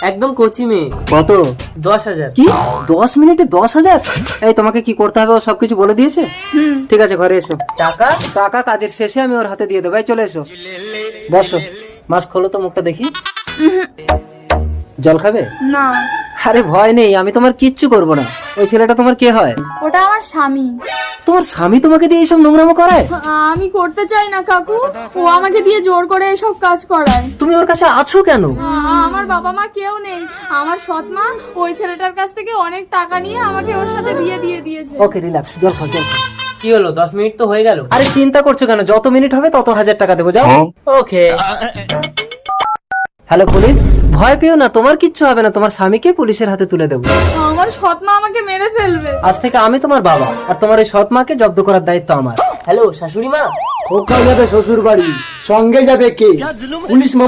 একদম কচি মেয়ে। কত? 10,000। কি 10 মিনিটে 10,000? এই তোমাকে কি করতে হবে ও সবকিছু বলে দিয়েছে? ঠিক আছে ঘরে এসো। টাকা? টাকা কাজের শেষে আমি ওর হাতে দিয়ে দেবো। এই চলে এসো, বসো। মাস্ক খোলো তো, মুখটা দেখি। জল খাবে? না, আরে ভয় নেই, আমি তোমার কিচ্ছু করবো না। ওই ছেলেটা তোমার কে হয়? ওটা আমার স্বামী। তোমার স্বামী তোমাকে দিয়ে এইসব নোংরামো করায়? আমি করতে চাই না কাকু, ও আমাকে দিয়ে জোর করে এসব কাজ করায়। তুমি ওর কাছে আছো কেন? আমার বাবা মা কেউ নেই, আমার সৎ মা ওই ছেলেটার কাছ থেকে অনেক টাকা নিয়ে আমাকে ওর সাথে বিয়ে দিয়ে দিয়েছে। ওকে রিল্যাক্স, জল খাও জল খাও। কি হলো, 10 মিনিট তো হয়ে গেল। আরে চিন্তা করছো কেন? যত মিনিট হবে তত 1000 টাকা দেবো, যাও। ওকে। হ্যালো পুলিশ, ভয় পেও না, তোমার কিচ্ছু হবে না। তোমার স্বামীকে পুলিশের হাতে তুলে দেবো। আমার সৎ মা আমাকে মেরে ফেলবে। আজ থেকে আমি তোমার বাবা, আর তোমার এই সৎ মাকে জব্দ করার দায়িত্ব আমার। হ্যালো শাশুড়ি মা। কোথায় যাবে শ্বশুর বাড়ি? সঙ্গে যাবে কে? পুলিশ মামা।